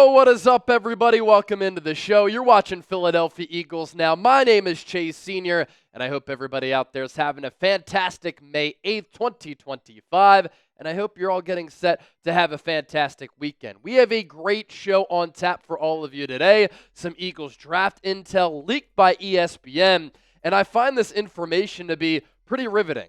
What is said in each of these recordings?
Yo, what is up, everybody? Welcome into the show. You're watching Philadelphia Eagles now. My name is Chase Sr., and I hope everybody out there is having a fantastic May 8th, 2025, and I hope you're all getting set to have a fantastic weekend. We have a great show on tap for all of you today. Some Eagles draft intel leaked by ESPN, and I find this information to be pretty riveting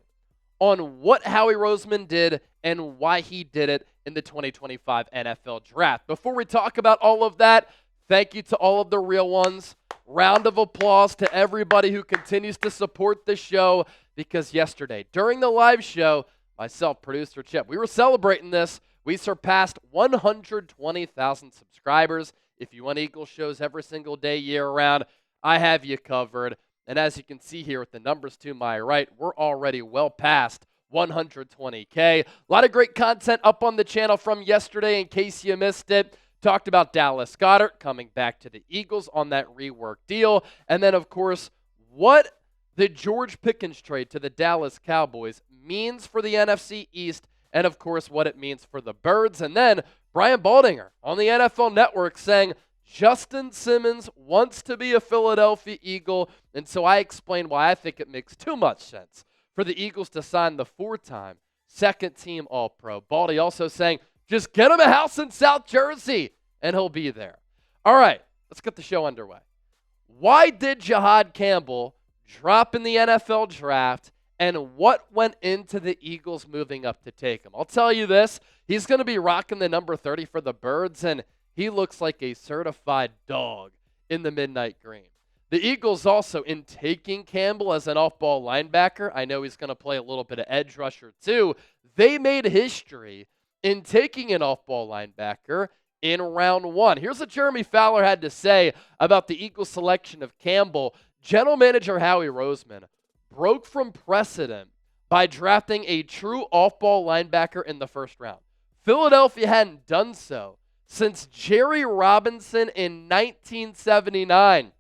on what Howie Roseman did and why he did it in the 2025 NFL Draft. Before we talk about all of that, thank you to all of the real ones. Round of applause to everybody who continues to support the show, because yesterday, during the live show, myself, producer Chip, we were celebrating this. We surpassed 120,000 subscribers. If you want Eagles shows every single day, year-round, I have you covered. And as you can see here with the numbers to my right, we're already well past 120K. A lot of great content up on the channel from yesterday in case you missed it. Talked about Dallas Goedert coming back to the Eagles on that rework deal. And then, of course, what the George Pickens trade to the Dallas Cowboys means for the NFC East, and, of course, what it means for the Birds. And then Brian Baldinger on the NFL Network saying Justin Simmons wants to be a Philadelphia Eagle, and so I explained why I think it makes too much sense for the Eagles to sign the four-time second-team All-Pro. Baldy also saying, just get him a house in South Jersey, and he'll be there. All right, let's get the show underway. Why did Jihaad Campbell drop in the NFL Draft, and what went into the Eagles moving up to take him? I'll tell you this, he's going to be rocking the number 30 for the Birds, and he looks like a certified dog in the midnight green. The Eagles also, in taking Campbell as an off-ball linebacker, I know he's going to play a little bit of edge rusher too, they made history in taking an off-ball linebacker in round one. Here's what Jeremy Fowler had to say about the Eagles' selection of Campbell. General Manager Howie Roseman broke from precedent by drafting a true off-ball linebacker in the first round. Philadelphia hadn't done so since Jerry Robinson in 1979.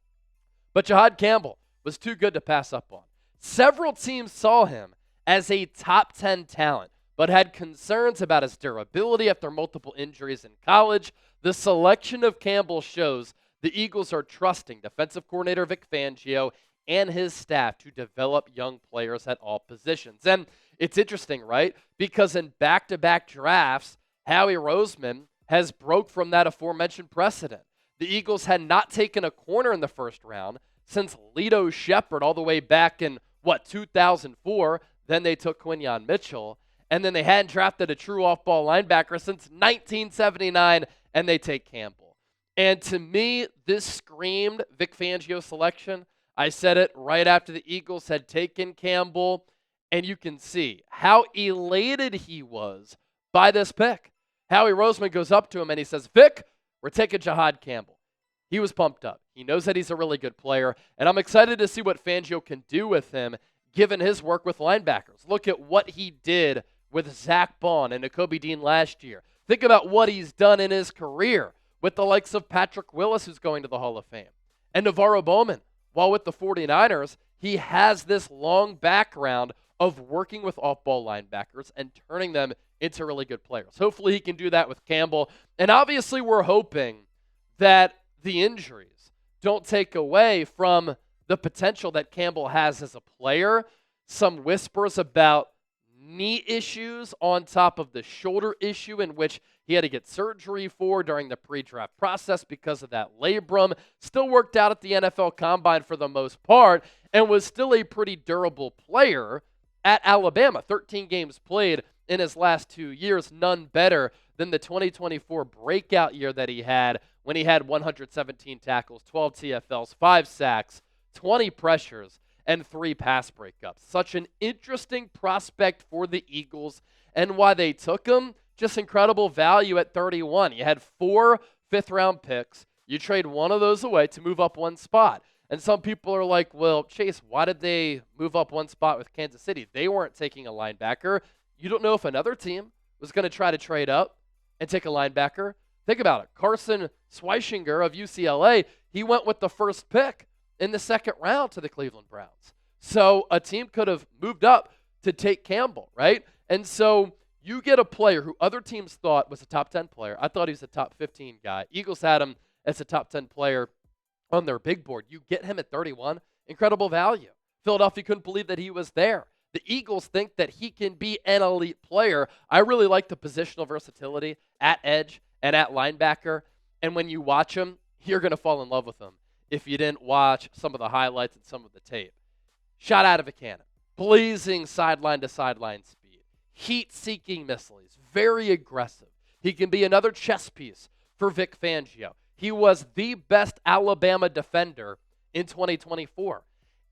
But Jihaad Campbell was too good to pass up on. Several teams saw him as a top 10 talent, but had concerns about his durability after multiple injuries in college. The selection of Campbell shows the Eagles are trusting defensive coordinator Vic Fangio and his staff to develop young players at all positions. And it's interesting, right? Because in back-to-back drafts, Howie Roseman has broke from that aforementioned precedent. The Eagles had not taken a corner in the first round since Lito Shepherd all the way back in, 2004. Then they took Quinyon Mitchell. And then they hadn't drafted a true off-ball linebacker since 1979, and they take Campbell. And to me, this screamed Vic Fangio selection. I said it right after the Eagles had taken Campbell, and you can see how elated he was by this pick. Howie Roseman goes up to him and he says, Vic, we're taking Jihaad Campbell. He was pumped up. He knows that he's a really good player, and I'm excited to see what Fangio can do with him given his work with linebackers. Look at what he did with Zach Bond and Nakobe Dean last year. Think about what he's done in his career with the likes of Patrick Willis, who's going to the Hall of Fame, and Navarro Bowman. While with the 49ers, he has this long background of working with off-ball linebackers and turning them into really good players. Hopefully he can do that with Campbell. And obviously we're hoping that the injuries don't take away from the potential that Campbell has as a player. Some whispers about knee issues on top of the shoulder issue in which he had to get surgery for during the pre-draft process because of that labrum. Still worked out at the NFL Combine for the most part and was still a pretty durable player at Alabama. 13 games played in his last 2 years, none better than the 2024 breakout year that he had when he had 117 tackles, 12 TFLs, 5 sacks, 20 pressures, and 3 pass breakups. Such an interesting prospect for the Eagles, and why they took him, just incredible value at 31. You had 4 fifth-round picks. You trade one of those away to move up one spot. And some people are like, well, Chase, why did they move up one spot with Kansas City? They weren't taking a linebacker. You don't know if another team was going to try to trade up and take a linebacker. Think about it. Carson Schweichinger of UCLA, he went with the first pick in the second round to the Cleveland Browns. So a team could have moved up to take Campbell, right? And so You get a player who other teams thought was a top 10 player. I thought he was a top 15 guy. Eagles had him as a top 10 player on their big board. You get him at 31, incredible value. Philadelphia couldn't believe that he was there. The Eagles think that he can be an elite player. I really like the positional versatility at edge and at linebacker. And when you watch him, you're going to fall in love with him if you didn't watch some of the highlights and some of the tape. Shot out of a cannon, blazing sideline to sideline speed, heat-seeking missile. He's very aggressive. He can be another chess piece for Vic Fangio. He was the best Alabama defender in 2024.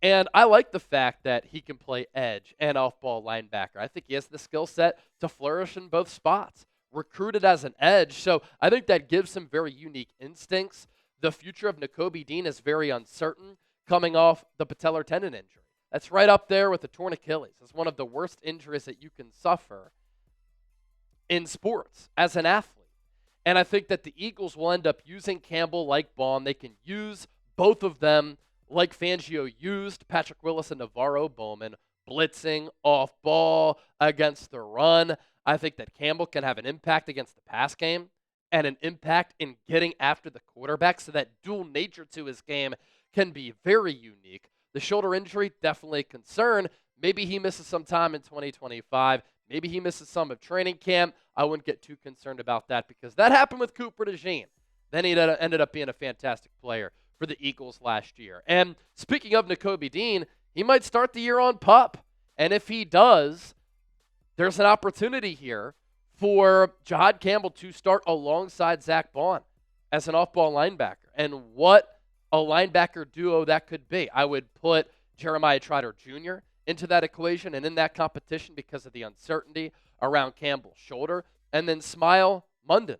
And I like the fact that he can play edge and off-ball linebacker. I think he has the skill set to flourish in both spots. Recruited as an edge, so I think that gives him very unique instincts. The future of Nakobe Dean is very uncertain coming off the patellar tendon injury. That's right up there with the torn Achilles. It's one of the worst injuries that you can suffer in sports as an athlete. And I think that the Eagles will end up using Campbell like Bond. They can use both of them like Fangio used Patrick Willis and Navarro Bowman, blitzing, off ball, against the run. I think that Campbell can have an impact against the pass game and an impact in getting after the quarterback, so that dual nature to his game can be very unique. The shoulder injury, definitely a concern. Maybe he misses some time in 2025. Maybe he misses some of training camp. I wouldn't get too concerned about that because that happened with Cooper DeJean. Then he ended up being a fantastic player for the Eagles last year. And speaking of Nakobe Dean, he might start the year on PUP. And if he does, there's an opportunity here for Jihaad Campbell to start alongside Zach Bond as an off-ball linebacker. And what a linebacker duo that could be. I would put Jeremiah Trotter Jr. into that equation and in that competition because of the uncertainty around Campbell's shoulder. And then Smile Munden.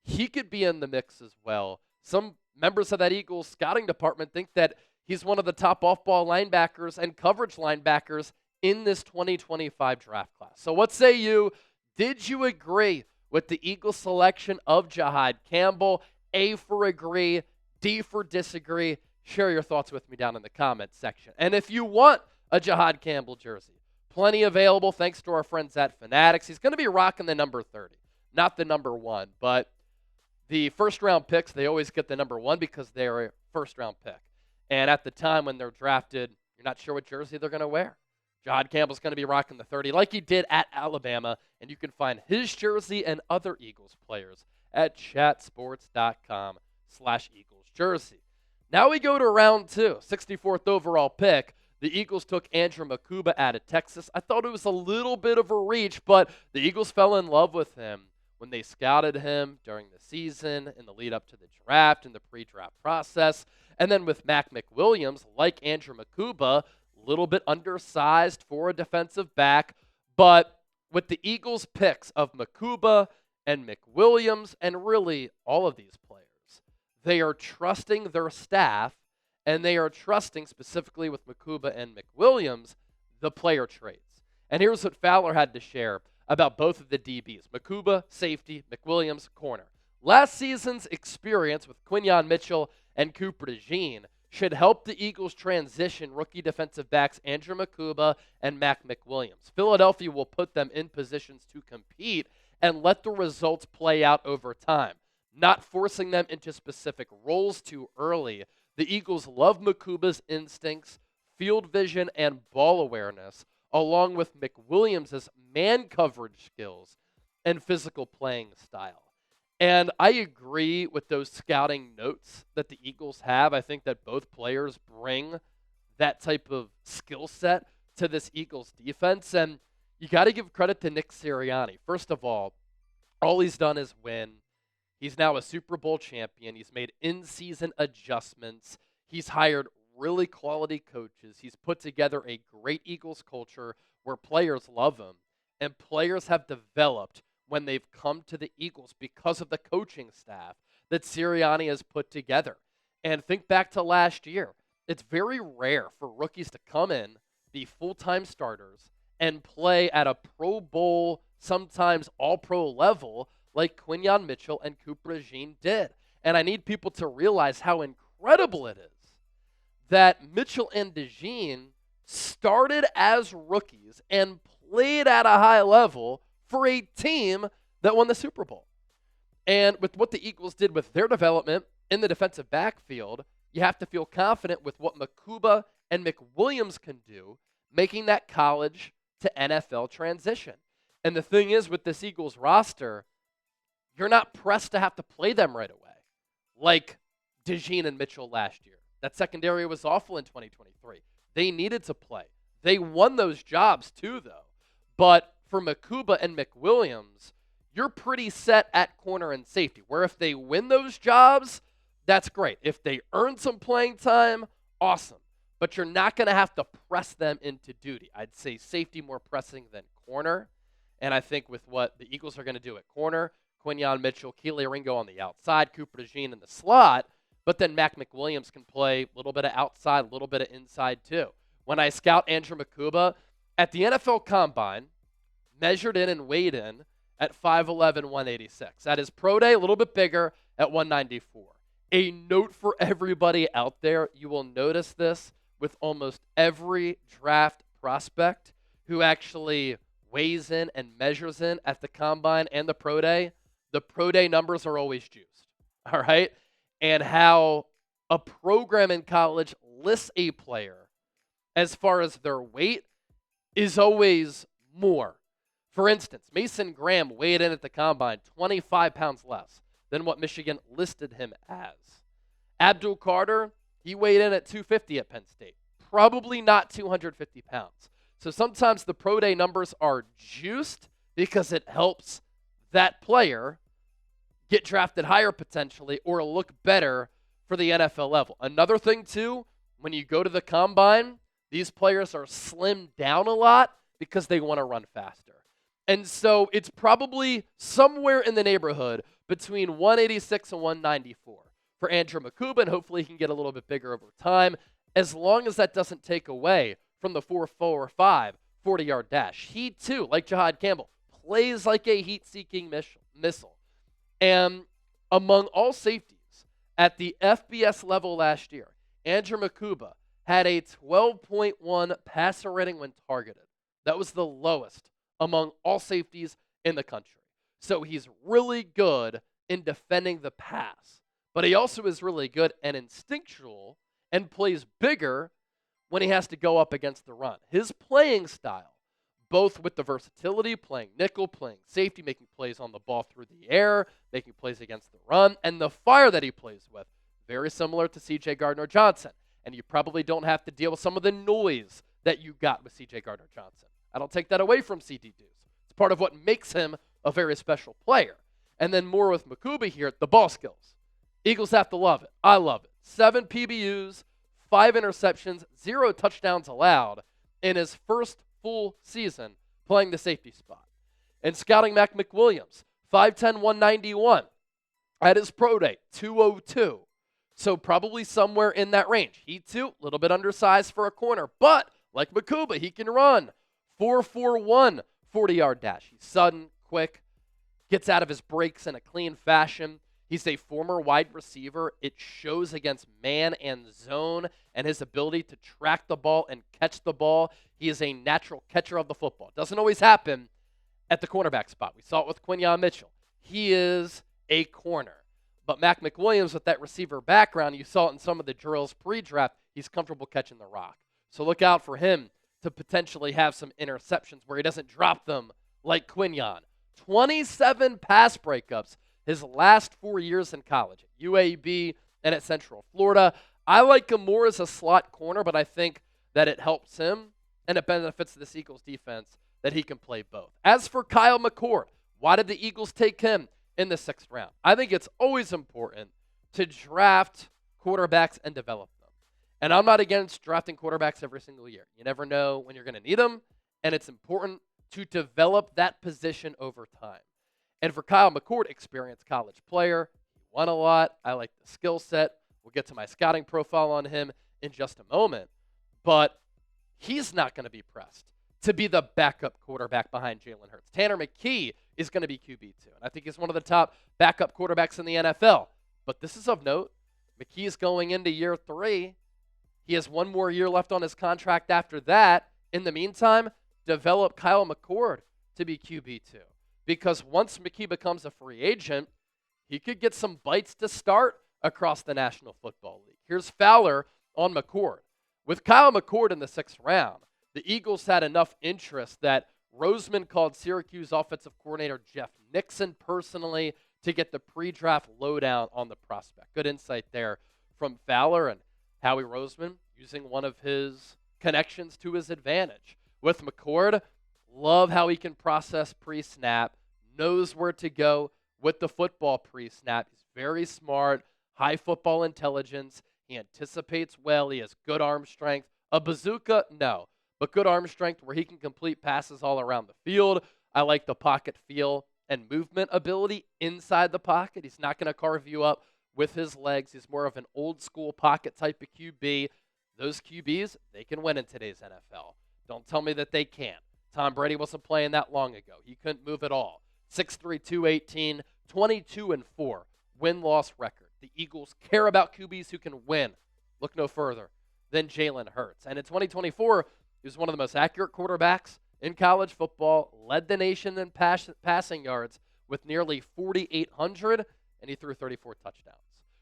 He could be in the mix as well. Some members of that Eagles scouting department think that he's one of the top off-ball linebackers and coverage linebackers in this 2025 draft class. So what say you? Did you agree with the Eagles selection of Jihaad Campbell? A for agree, D for disagree. Share your thoughts with me down in the comments section. And if you want a Jihaad Campbell jersey, plenty available thanks to our friends at Fanatics. He's going to be rocking the number 30, not the number 1. But the first-round picks, they always get the number 1 because they're a first-round pick. And at the time when they're drafted, you're not sure what jersey they're going to wear. Jihaad Campbell's going to be rocking the 30 like he did at Alabama, and you can find his jersey and other Eagles players at chatsports.com/Eagles jersey. Now we go to round 2, 64th overall pick. The Eagles took Andrew Mukuba out of Texas. I thought it was a little bit of a reach, but the Eagles fell in love with him when they scouted him during the season, in the lead up to the draft, in the pre-draft process. And then with McWilliams, like Andrew Mukuba, a little bit undersized for a defensive back. But with the Eagles' picks of Mukuba and McWilliams, and really all of these players, they are trusting their staff, and they are trusting, specifically with Mukuba and McWilliams, the player traits. And here's what Fowler had to share about both of the DBs. Mukuba, safety, McWilliams, corner. Last season's experience with Quinyon Mitchell and Cooper DeJean should help the Eagles transition rookie defensive backs Andrew Mukuba and Mac McWilliams. Philadelphia will put them in positions to compete and let the results play out over time, not forcing them into specific roles too early. The Eagles love Mukuba's instincts, field vision, and ball awareness, along with McWilliams' man coverage skills and physical playing style. And I agree with those scouting notes that the Eagles have. I think that both players bring that type of skill set to this Eagles defense. And you got to give credit to Nick Sirianni. First of all he's done is win. He's now a Super Bowl champion. He's made in-season adjustments. He's hired really quality coaches. He's put together a great Eagles culture where players love him. And players have developed when they've come to the Eagles because of the coaching staff that Sirianni has put together. And think back to last year. It's very rare for rookies to come in, be full-time starters, and play at a Pro Bowl, sometimes all-pro level, like Quinyon Mitchell and Cooper DeJean did. And I need people to realize how incredible it is that Mitchell and DeJean started as rookies and played at a high level for a team that won the Super Bowl. And with what the Eagles did with their development in the defensive backfield, you have to feel confident with what Mukuba and McWilliams can do, making that college to NFL transition. And the thing is, with this Eagles roster, you're not pressed to have to play them right away, like DeJean and Mitchell last year. That secondary was awful in 2023. They needed to play. They won those jobs too, though. But for Mukuba and McWilliams, you're pretty set at corner and safety, where if they win those jobs, that's great. If they earn some playing time, awesome. But you're not going to have to press them into duty. I'd say safety more pressing than corner. And I think with what the Eagles are going to do at corner, Quinyon Mitchell, Keely Ringo on the outside, Cooper DeJean in the slot, but then Mac McWilliams can play a little bit of outside, a little bit of inside too. When I scout Andrew Mukuba, at the NFL Combine, measured in and weighed in at 5'11", 186. At his pro day, a little bit bigger at 194. A note for everybody out there, you will notice this with almost every draft prospect who actually weighs in and measures in at the Combine and the pro day. The pro day numbers are always juiced, all right? And how a program in college lists a player as far as their weight is always more. For instance, Mason Graham weighed in at the Combine 25 pounds less than what Michigan listed him as. Abdul Carter, he weighed in at 250 at Penn State. Probably not 250 pounds. So sometimes the pro day numbers are juiced because it helps that player get drafted higher potentially or look better for the NFL level. Another thing too, when you go to the Combine, these players are slimmed down a lot because they want to run faster. And so it's probably somewhere in the neighborhood between 186 and 194 for Andrew Mukuba, and hopefully he can get a little bit bigger over time, as long as that doesn't take away from the 4.45 40-yard dash. He too, like Jihaad Campbell, plays like a heat-seeking missile. And among all safeties at the FBS level last year, Andrew Mukuba had a 12.1 passer rating when targeted. That was the lowest among all safeties in the country. So he's really good in defending the pass, but he also is really good and instinctual and plays bigger when he has to go up against the run. His playing style, both with the versatility, playing nickel, playing safety, making plays on the ball through the air, making plays against the run, and the fire that he plays with, very similar to C.J. Gardner-Johnson. And you probably don't have to deal with some of the noise that you got with C.J. Gardner-Johnson. I don't take that away from C.D. Deuce. It's part of what makes him a very special player. And then more with Mukuba here, the ball skills. Eagles have to love it. I love it. 7 PBUs, 5 interceptions, 0 touchdowns allowed in his first full season playing the safety spot. And scouting Mac McWilliams, 5'10", 191. At his pro day, 202. So probably somewhere in that range. He too, a little bit undersized for a corner, but like Mukuba, he can run. 4.41 40-yard dash. He's sudden, quick, gets out of his breaks in a clean fashion. He's a former wide receiver. It shows against man and zone and his ability to track the ball and catch the ball. He is a natural catcher of the football. It doesn't always happen at the cornerback spot. We saw it with Quinyon Mitchell. He is a corner. But Mac McWilliams, with that receiver background, you saw it in some of the drills pre-draft, he's comfortable catching the rock. So look out for him to potentially have some interceptions where he doesn't drop them like Quinyon. 27 pass breakups his last 4 years in college, at UAB and at Central Florida. I like him more as a slot corner, but I think that it helps him and it benefits this Eagles defense that he can play both. As for Kyle McCord, why did the Eagles take him in the 6th round? I think it's always important to draft quarterbacks and develop them. And I'm not against drafting quarterbacks every single year. You never know when you're going to need them, and it's important to develop that position over time. And for Kyle McCord, experienced college player, he won a lot. I like the skill set. We'll get to my scouting profile on him in just a moment. But he's not going to be pressed to be the backup quarterback behind Jalen Hurts. Tanner McKee is going to be QB2. And I think he's one of the top backup quarterbacks in the NFL. But this is of note. McKee is going into year 3. He has 1 more year left on his contract after that. In the meantime, develop Kyle McCord to be QB2. because once McKee becomes a free agent, he could get some bites to start across the National Football League. Here's Fowler on McCord. With Kyle McCord in the 6th round, the Eagles had enough interest that Roseman called Syracuse offensive coordinator Jeff Nixon personally to get the pre-draft lowdown on the prospect. Good insight there from Fowler, and Howie Roseman using one of his connections to his advantage. With McCord, love how he can process pre-snap, knows where to go with the football pre-snap. He's very smart, high football intelligence. He anticipates well. He has good arm strength. A bazooka? No. But good arm strength where he can complete passes all around the field. I like the pocket feel and movement ability inside the pocket. He's not going to carve you up with his legs. He's more of an old school pocket type of QB. Those QBs, they can win in today's NFL. Don't tell me that they can't. Tom Brady wasn't playing that long ago. He couldn't move at all. 6'3", 218, 22-4 win-loss record. The Eagles care about QBs who can win. Look no further than Jalen Hurts. And in 2024, he was one of the most accurate quarterbacks in college football, led the nation in passing yards with nearly 4,800, and he threw 34 touchdowns.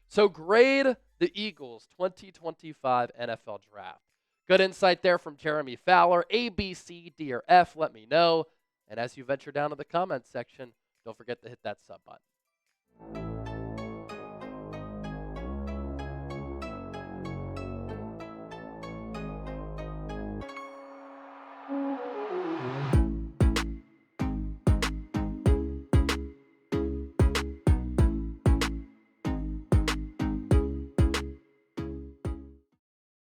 So grade the Eagles' 2025 NFL Draft. Good insight there from Jeremy Fowler. A, B, C, D, or F, let me know. And as you venture down to the comments section, don't forget to hit that sub button.